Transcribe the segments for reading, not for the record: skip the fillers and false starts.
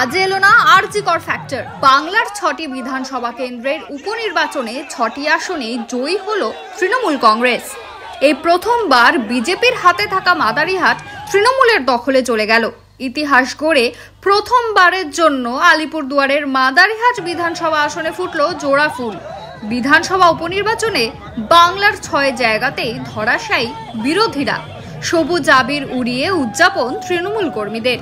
কাজে এলো না আরজিকর ফ্যাক্টর। বাংলার 6টি বিধানসভা কেন্দ্রের উপনির্বাচনে 6টি আসনে জয়ী হলো তৃণমূল কংগ্রেস। এই প্রথমবার বিজেপির হাতে থাকা মাদারিহাট তৃণমূলের দখলে চলে গেল। ইতিহাস গড়ে প্রথমবারের জন্য আলিপুরদুয়ারের মাদারিহাট বিধানসভা আসনে ফুটল জোড়া ফুল। বিধানসভা উপনির্বাচনে বাংলার 6 জায়গাতেই ধরাশায়ী বিরোধীরা। সবুজ আবির উড়িয়ে উদযাপন তৃণমূল কর্মীদের।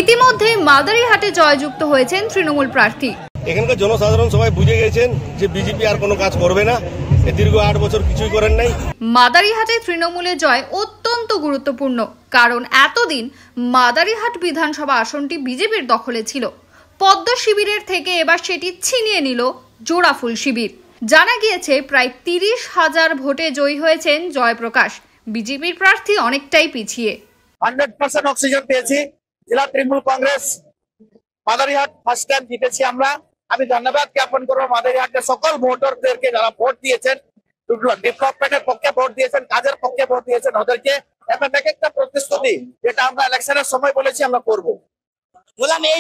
ইতিমধ্যে মাদারিহাটে জয়যুক্ত হয়েছেন তৃণমূল প্রার্থী। এখানকার জনসাধারণ সবাই বুঝে গেছেন যে বিজেপি আর কোনো কাজ করবে না। দীর্ঘ 8 বছর কিছুই করেন নাই। মাদারিহাটে তৃণমূলের জয় অত্যন্ত গুরুত্বপূর্ণ, কারণ এতদিন মাদারিহাট বিধানসভা আসনটি বিজেপির দখলে ছিল। পদ্ম শিবিরের থেকে এবার সেটি ছিনিয়ে নিল জোড়াফুল শিবির। জানা গিয়েছে প্রায় 30,000 ভোটে জয়ী হয়েছেন জয়প্রকাশ। বিজেপির প্রার্থী অনেকটাই পিছিয়ে। 100% অক্সিজেন পেয়েছি। জেলা তৃণমূল কংগ্রেস মাদারিহাট ফার্স্ট টাইম জিতেছি আমরা। আমি ধন্যবাদ জ্ঞাপন করবো মাদারিহাটের সকল ভোটারদেরকে যারা ভোট দিয়েছেন, ডেভেলপমেন্টের পক্ষে ভোট দিয়েছেন, কাজের পক্ষে ভোট দিয়েছেন, ওদেরকে এবং একটা প্রতিশ্রুতি যেটা আমরা ইলেকশনের সময় বলেছি আমরা করবো। বললাম এই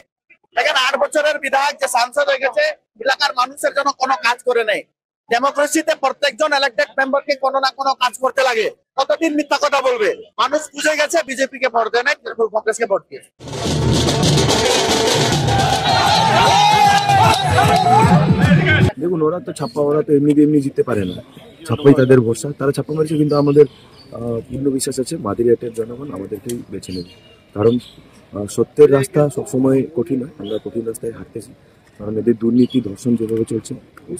এখানে 8 বছরের বিধায়ক যে সাংসদ হয়ে গেছে, এলাকার মানুষের জন্য কোনো কাজ করে নেই। ডেমোক্রেসিতে প্রত্যেকজন ইলেক্টেড মেম্বারকে কোনো না কোনো কাজ করতে লাগে। কতদিন মিথ্যা কথা বলবে? মানুষ বুঝে গেছে বিজেপি কে ভোট দেয় না, তৃণমূল কংগ্রেসকে ভোট দিয়েছে। দেখুন, ওরা তো ছাপ্পা, ওরা তো এমনি জিততে পারে না। ছাপ্পাই তাদের ভরসা, তারা ছাপ্পা মারছে। কিন্তু আমাদের পূর্ণ বিশ্বাস আছে মাদারিহাটের জনগণ আমাদেরকেই বেছে নেবে। কারণ সত্যের রাস্তা সবসময় কঠিন হয়, আমরা কঠিন রাস্তায় হাঁটতেছি। কারণ এদের দুর্নীতি, ধর্ষণ যেভাবে চলছে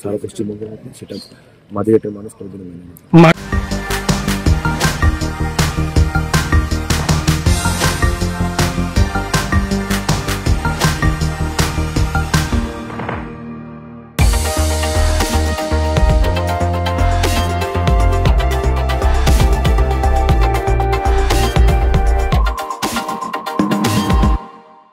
সারা পশ্চিমবঙ্গের মধ্যে, সেটা মাদারিহাটের মানুষ কোনোদিনও মেনে নেবে।